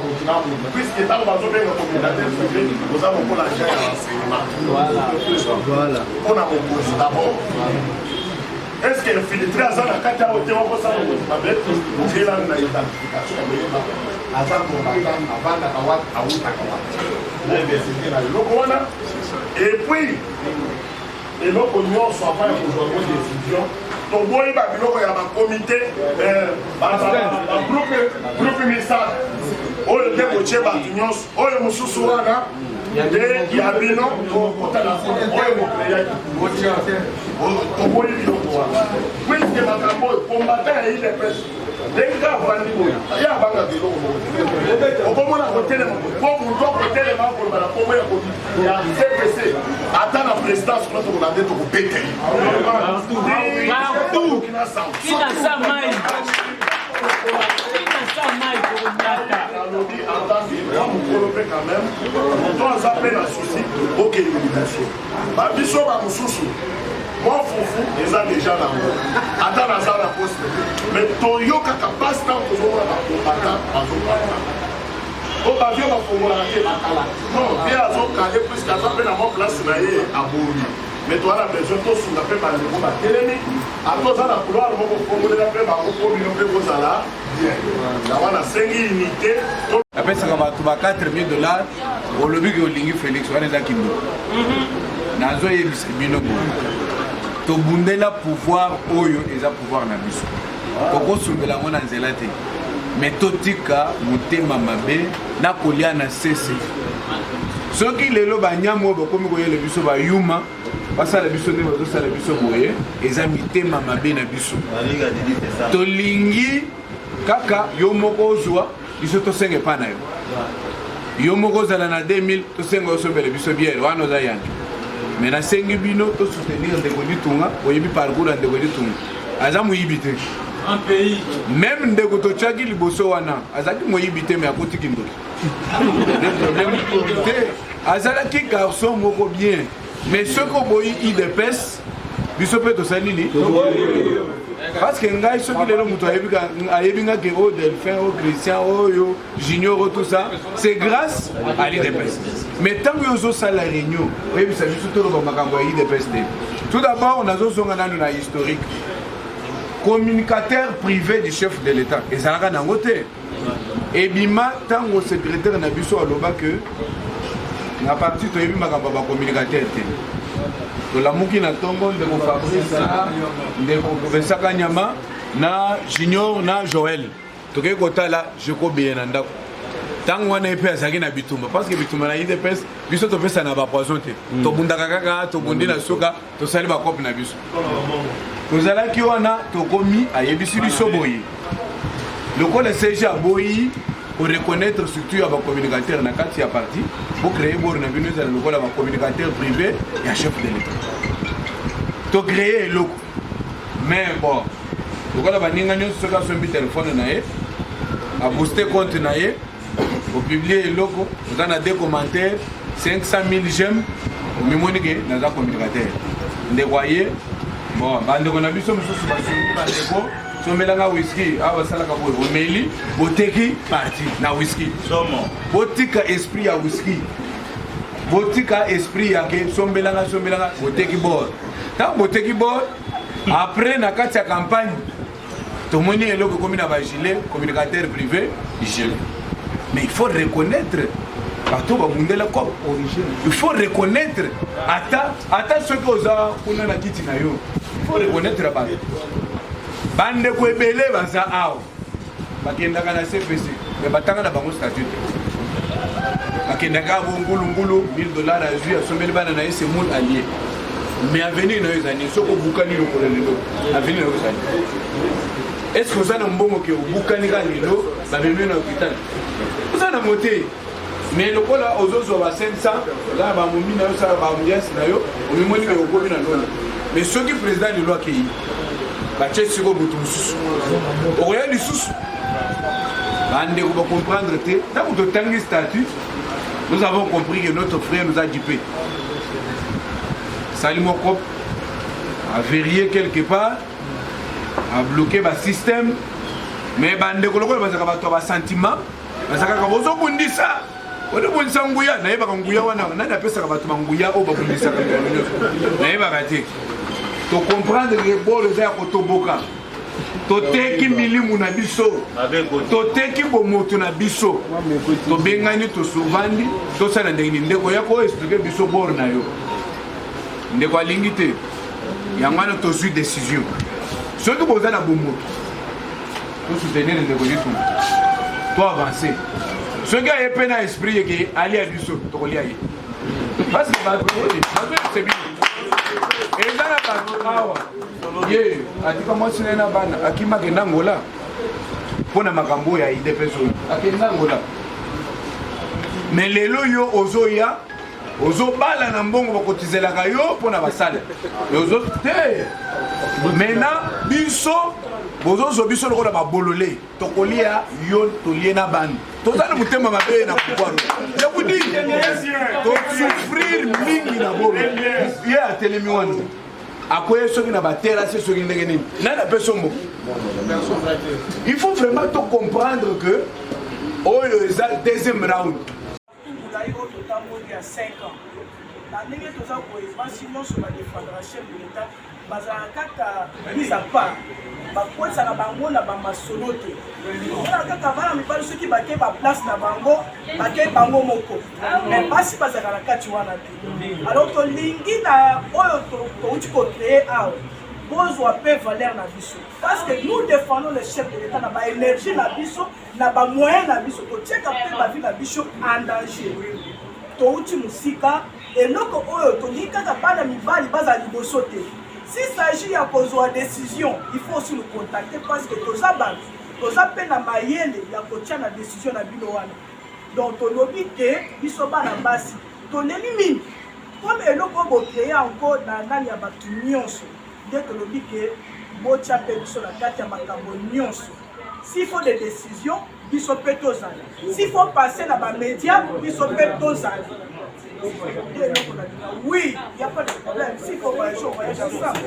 D: puisque ntango bazobenga communicateur privé oza lokola agent ya renseignement mpona mokonzi d'abord est ce que infiltré aza na kati awo te wakosala mokonzi mabe okelani na identification oyeba aza combatant avandaka wa awutaka wa na université na eloko wana et puis eloko nyonso avant ya kozwa ngo décision toboyi babiloko ya bakomite groupe misala oyo nde botie bato nyonso oyo mosusu wana nde ya bino okotana oyo bokreyaki toboyi biloko wana puiske makambo oyo kombatan ya idps ndenge kaka vandi boyo ye abangaka eloko moko okomona kotelema po burdo kotelema koloba na kombo ya cpc ata na présidence kuna tokola nde tokobeteli alobi entendre mokolo mpe quand même moto aza mpe na susi oke illumination babiso bamosusu mwa fufu eza deja nango ata naza na poste mais toyokaka mpasi ntango tozomona bakombata bazopata o bavio bafongolaka te bakala non vie azokale puiske aza mpe na mwa place na ye abomi mais toza na besoin tosunga mpe bandeko batelemi atoza na couloir moko fongolela mpe bango mpo bino mpe bozala
B: apesaka bato ba 4000 dollars olobiki olingi Félix wana eza kimbo nazoyebisa bino boye tobundela pouvoir oyo eza pouvoir na biso tokosumbela yango na nzela te me totika motema mabe na kolia na sese soki lelo banyama oyo bakomi koyela biso bayuma basala biso nde bazosala biso boye eza mitema mabe na biso tolingi kaka yo moko ozwa biso tosenga epa na yo moko ozala na 2000 tosenga osombela biso biere wana oza yange me nasengi bino tosoutenir ndeko litunga oyebi parcours ya ndeko litunga aza moyibi te même ndeko totiaki liboso wana azalaki moyibi te me akotiki ndoki te azalaki garçon moko bien mais soki oboyi idps biso mpe tosali nini parce que ngai soki lelo moto ayebi nga ke oyo Delphin oyo Christian oyo Junior oyo tout ça c'est grâce à l'IDPS mais ntango yo ozosala réunion oyebisa biso toloba makambo ya IDPS te tout d'abord nazozonga nano na historique communicateur privé du chef de l'État ezalaka nango te ebima ntango secrétaire na biso aloba que na parti toyebi makambo ya bacommunicateur te tolamuki na ntongo ndeko Fabrice ndeko Professeur Kanyama na Junior na Joël tokei kotala jekobeye na ndako ntango wana epe azalaki na bitumba parce que bitumba na IDPS biso topesa na bapoison te tobundaka kaka tobundi na suka tosali bakope na biso tozalaki wana tokomi ayebisi biso boye lokola CG aboyi reconnaître surtout ya bacommunicateur na kati ya parti pour créer bor na bino ezala lokola bacommunicateur privé ya chef de l'État to créer eloko mais bon lokola baninga nyonso soki asombi telefone na ye abooste compte na ye opublie eloko oza na 2 commentaires 500 000 j'aime omimoni ke naza communicateur ndeko aye bon bandeko na biso mosusu basombi bandeko somelanga whisky awa basalaka boye omeli boteki parti na whisky botika esprit ya whisky botika esprit ya ke sombelanga boteki bord ntango boteki bord après na kati ya campagne tomoni eloko komi na bagilet communicateur privé gilet mais il faut reconnaître bato babundela comme origine il faut reconnaître ata soki oza kuna na kiti na yo il faut reconnaître bato bandeko ebele baza awa bakendaka na CPC me batanga na bango statut bakendaka bongulungulu 1000 dollars azwi asombeli bana na ye semoule allié mais avenir na yo ezali soki obukani lokolo lelo avenir na yo ezali est ce que oza na mbongo ke obukani ka lelo bamemi na hôpital oza na mote mais lokola ozozwa ba 500 oza na bamomi na yo osala baambiance na yo omimoni ke okomi na lona mais soki président lelo akei batie siko butu mosusu okoya lisusu bandeko bacomprendre te ntango totangi statut nous avons compris que notre frère nous a dupé sali moko a vérifié quelque part a bloqué ba système mais bandeko lokola bazaka bato ba sentiment bazaka ka bozobundisa odobundisa nguya nayebaka nguya wana nani apesaka bato banguya oyo babundisaka nayebaka te to comprendre que bolo za kotoboka toteki milimu na biso toteki bomoto na biso tobengani tosovandi tosala ndenge ndeko ya ko expliquer biso bor na yo ndeko alingi te yango wana tozwi décision soki boza na bomoto tosoutenir ndeko litu to avancer soki aye mpe na esprit yeke alia biso tokolia ye parce que bato esebi eza na bato awa ye atika mwasi na ye na bana akima akenda Angola mpo na makambo ya IDPS oyo akenda Angola mais lelo yo ozoya ozobala na mbongo bakotizelaka yo mpo na basala ozo te maintenant biso bozozwa biso lokola babolole tokolia yo tolie na bana toza na motema mabe na pouvoir je vous dis tosouffrir mingi na bolo ye atelemi wana akoye soki na baterase soki ndenge nini nani apesa mbo il faut vraiment to comprendre que oyo eza deuxième round
H: il y a 5 ans. La ndenge toza koye basi nyonso badefendra chef de l'État bazala kaka mise à part bakotisaka bango na bamasolo te mpona kaka bana mibali soki bakei baplace na bango bakei bango moko mais basi bazalaka na kati wana te alors tolingi na oyo touti kocreye awa bozwa mpe valeur na biso parce que nous défendons le chef de l'état na baénergie na biso na bamoyen na biso totiaka mpe bavi na biso en danger touti mosika eloko oyo tolingi kaka bana mibali bazala liboso te. S'il s'agit de poser une décision, il faut aussi nous contacter parce que tous les peine à mailler, il y a une décision à Biloana. Donc, on a dit que nous sommes à la base. On élimine. Comme elle a créé encore dans l'année, dès que l'on dit que nous sommes sur la carte de la s'il faut des décisions, nous sommes tous allés. S'il faut passer dans les médias, nous sommes tous allés. Oui, il n'y a pas de problème. S'il faut voyager, on voyage ensemble.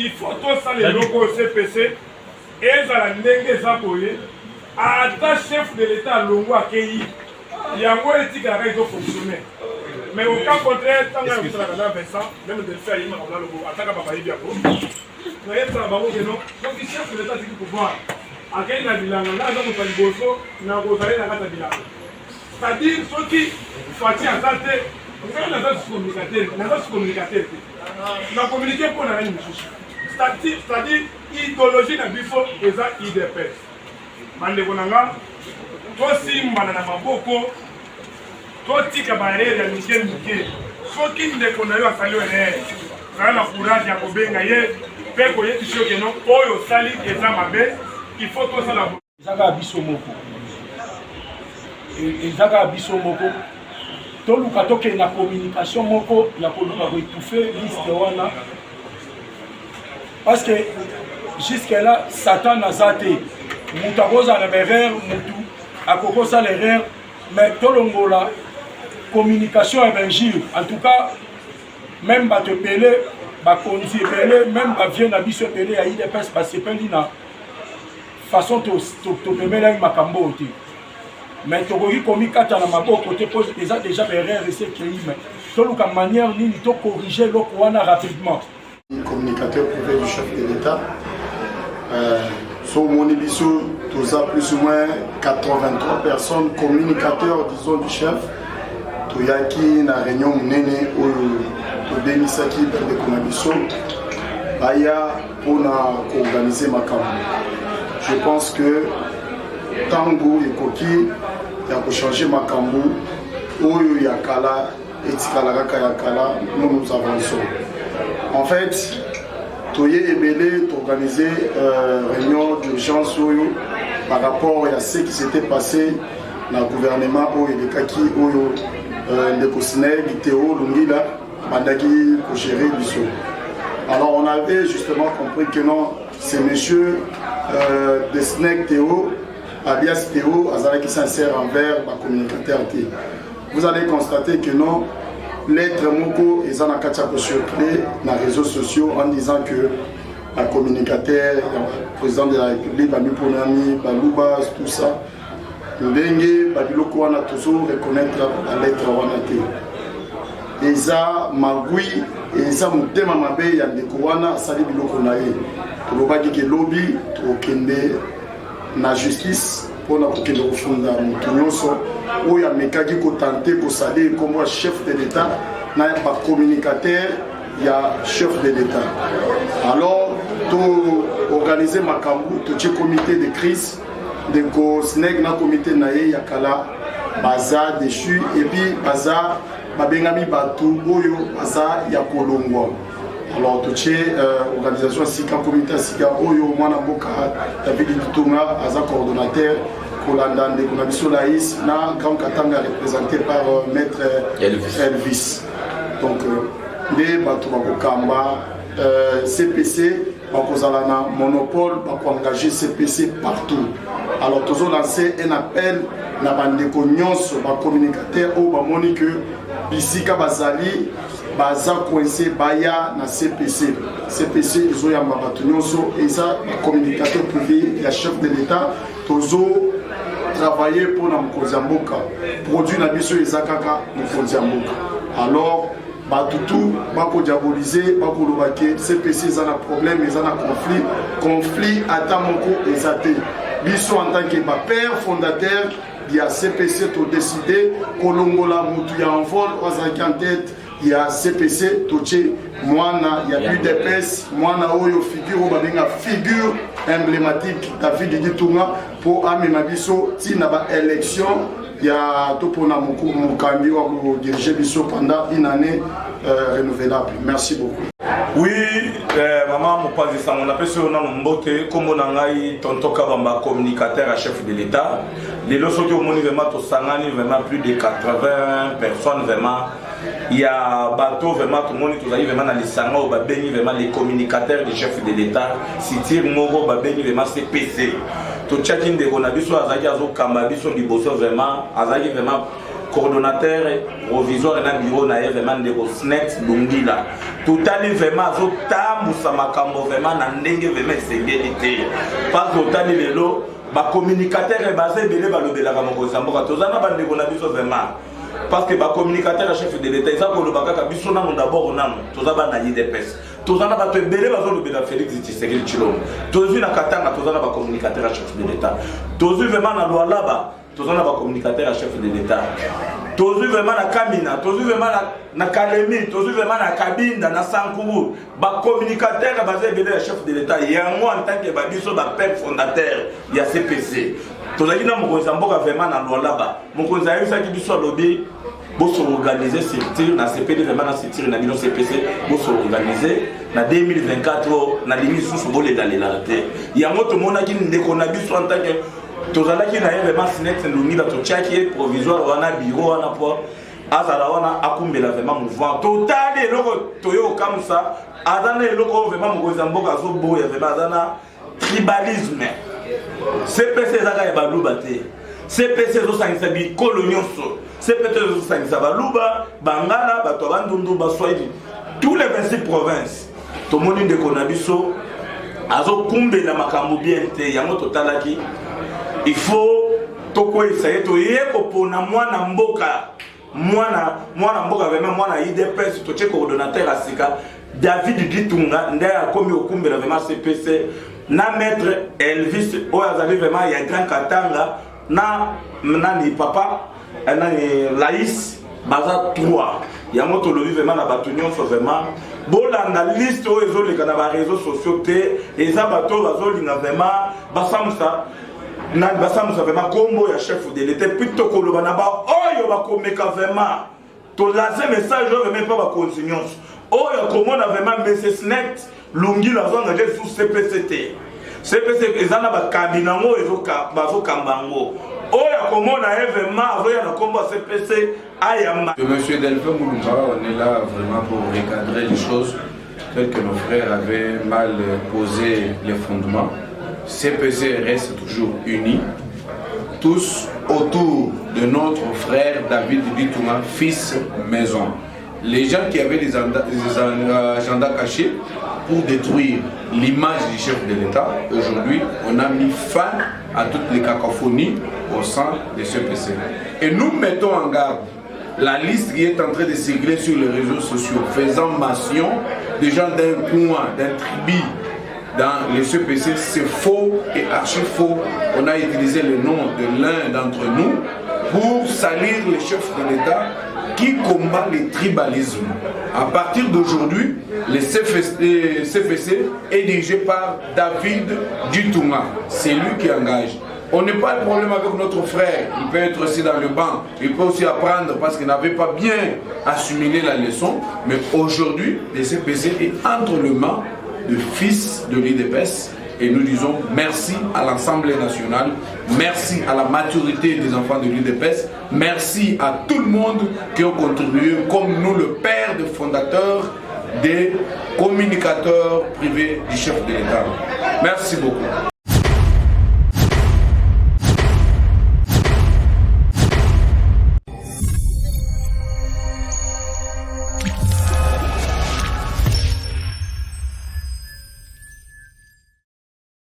A: Il faut tous ça les locaux CPC et ça la ndenge ça koye ata chef de l'état longo accueilli yango éthique à réseau fonctionner mais au cas contraire tant que vous avez Vincent même de faire yima comme là logo ataka papa yi biako na yeta bango que non donc chef de l'état c'est pouvoir accueilli na bilanga là donc pas liboso na ko zali na kata bilanga c'est-à-dire ceux qui fati en santé on a des communicateurs na communiquer pour la reine c'est-à-dire idéologie na biso eza IDPS bandeko nanga tosimbana na maboko totika barere ya mike soki ndeko na yo asali ene zala na courage ya kobenga ye mpe koyebisa yo keno oyo osali eza mabe il faut tosala
I: ezaka biso moko ezaka biso moko toluka tokende na communication moko ya koluka koétouffer liste wana parce que jusque là Satan naza te mutu akozala na erreur mutu akokosala erreur mais tolongola communication évangile en tout cas même bato ebele bakonzi ebele même bavie na biso ebele ya IDPS basepeli na façon topembelaki makambo te mais tokoki komikata na maboko te po eza déjà baerreur esekei mais toluka manière nini tokorrige eloko wana rapidement.
G: Communicateur privé du chef de l'État. Sur mon émission, tous à plus ou moins 83 personnes, communicateurs, disons, du chef. Toyaki na réunion nene au Denisaki de Konabisson. Aya pour organiser ma campagne. Je pense que Tango et Koki, il y a changer ma campagne. Oyo Yakala et Tikalaraka Yakala, nous avançons. En fait, Toye Ebele d'organiser une réunion d'urgence par rapport à ce qui s'était passé dans le gouvernement et le Kaki, le Kosine, Théo, Lungila, Mandagi, Kochéré, Bissot. Alors on avait justement compris que non, c'est monsieur de Snake Théo, alias Théo, qui s'insère envers ma communicateur.
J: vous allez constater que non, l'être moko et ça circulé dans les réseaux sociaux en disant que un communicateur, le président de la République, Bami Ponami, Balouba, tout ça, Bengue, Babiloko, on a toujours reconnaître la lettre Wanate. Et ça, Magoui, et ça, Moutema Mabe, Yandekowana, Sali Biloko Nae. Pour le bagi que lobby, pour kende na justice, pour la kende au fond de Moutounyoso, où il y a Mekagi qui tenté pour salir comme chef de l'État, n'a pas communicateur, il y a chef de l'État. Alors, tout organiser Makambu, tout le comité de crise, de Sneg, na comité nae yakala, baza déchu, et puis baza, babengami batu, oyo, baza yakolongwa. Alors, tout le organisation Sika, comité Sika, oyo, mwana boka, David Toutonga, aza coordonnateur, Kolanda, de Konabiso Laïs, na Grand Katanga représenté par maître Elvis. Donc, les batu bakokamba, CPC, bakozalana monopole, bako engager CPC partout. Alors, tous ont lancé un appel na bandeko nyonso ba communicateur au ba moni que bisika bazali baza coincé baya na CPC. CPC ils ont yamba batu nyonso et ça communicateur privé, la chef de l'État, tous ont travaillé pour na Mkozamboka. Produit na biso ezakaka Mkozamboka. Alors Batutu, bako diaboliser, bako lobake, CPC ils ont un problème, ils ont un conflit à Tamoko et Zate. Biso en tant que père fondateur, il y a CPC tout décidé, Kolongola Moutou en vol, Ozaki en tête, il y a CPC tout Moana, il y a plus d'épaisse, Moana Oyo figure, Babenga figure emblématique, David Ditunga, pour Amemabiso, Tinaba élection. Il y a tout pour Moukandi ou diriger Bisso pendant une année renouvelable. Merci beaucoup.
I: Oui, maman, mon père, on appelle ça Mbote, comme on a tonton Kabamba, communicateur à chef de l'État. Les leçons qui ont vraiment tout sangani, vraiment plus de 80 personnes, vraiment. Il y a bateau, vraiment tout le monde, tout vraiment dans les sangs, vraiment les communicateurs du chef de l'État. Sitir Moro, vraiment CPC. Tout chacun de Ronabiso, Azaki Azo Kambabiso, Liboso, vraiment, Azaki vraiment. Coordonnateur provisoire et un bureau naïf vraiment de SNEX Lungila. Tout à l'heure vraiment Zota Moussamakambo vraiment n'andenge vraiment sécurité. Pas Zota ni lelo, ba communicateur est basé belé ba lobela ka moko samboka. Tozana ba ndeko na biso vraiment. Parce que ba communicateur chef de l'État, ça ko lobaka ka biso na d'abord nano. Tozaba na IDPS. Tozana ba to belé ba zo lobela Félix Tshisekedi Tshilombo. Tozu na Katanga tozana ba communicateur chef de l'État. Tozu vraiment na Lualaba. Tous on a un communicateur à chef de l'État. Tous vraiment na Kamina, tous vraiment na Kalemi, tous vraiment na Kabinda, na Sankourou. Ba communicateur basé belé chef de l'État. Il y a moi en tant que babiso ba père fondateur, il y a CPC. Tous ali na Mokozamboka vraiment na Lualaba. Mokozamboka ça qui biso lobby, bo se organiser sur na CPD vraiment na sur na bino CPC, bo se organiser na 2024 na limite sous bo les d'aller la terre. Il y a moto mona qui ndeko na biso en tant que tozalaki na ye vraiment SNEX Lungila totiaki ye provisoire wana bureau wana po azala wana akumbela vraiment mouvement total eloko toyo kamusa azana eloko vraiment mokonzi mboka azoboya vraiment azana tribalisme CPC ezaka ya baluba te CPC ezosangisa bikolo nyonso CPC ezosangisa baluba bangala bato bandundu baswahili tous les 26 provinces tomoni ndeko na biso azokumbela makambo bien te yango totalaki. Il faut essayer de pona mwana mboka mboka vraiment mwana IDPS to che coordonnateur à Sika David Ditunga ndaya komi okumbela vraiment CPC na maître Elvis oyazali vraiment ya Grand Katanga na nani papa nani Laïs baza 3 ya moto lobi vraiment na batunyon so vraiment bolanda liste oyo ezoleka na ba réseaux sociaux te eza bato bazolinga vraiment basamusa na basamusa vraiment combo ya chef de l'État plutôt koloba na ba oyo bakomeka vraiment to lancer message oyo même pas ba continuance oyo komona vraiment monsieur SNEX Lungila zonga sous CPCT CPC ezana ba kabinango ezoka bazokambango oyo komona vraiment azoya na combo CPC ayama.
B: Monsieur Delphin Moulumba, on est là vraiment pour recadrer les choses telles que nos frères avaient mal posé les fondements. CPC reste toujours uni. tous autour de notre frère David Bitouma, fils maison. Les gens qui avaient des agendas cachés pour détruire l'image du chef de l'État, aujourd'hui, on a mis fin à toutes les cacophonies au sein de ce PC. Et nous mettons en garde la liste qui est en train de circuler sur les réseaux sociaux, faisant mention des gens d'un coin, d'un tribu dans les CPC, c'est faux et archi faux. On a utilisé le nom de l'un d'entre nous pour salir les chefs de l'État qui combat le tribalisme. À partir d'aujourd'hui, le CPC est dirigé par David Dutouma. C'est lui qui engage. On n'est pas le problème avec notre frère. Il peut être aussi dans le banc. Il peut aussi apprendre parce qu'il n'avait pas bien assimilé la leçon. Mais aujourd'hui, le CPC est entre les mains du fils de l'UDPS. Et nous disons merci à l'Assemblée nationale, merci à la maturité des enfants de l'UDPS, merci à tout le monde qui ont contribué, comme nous, le père des fondateurs, des communicateurs privés du chef de l'État. Merci beaucoup.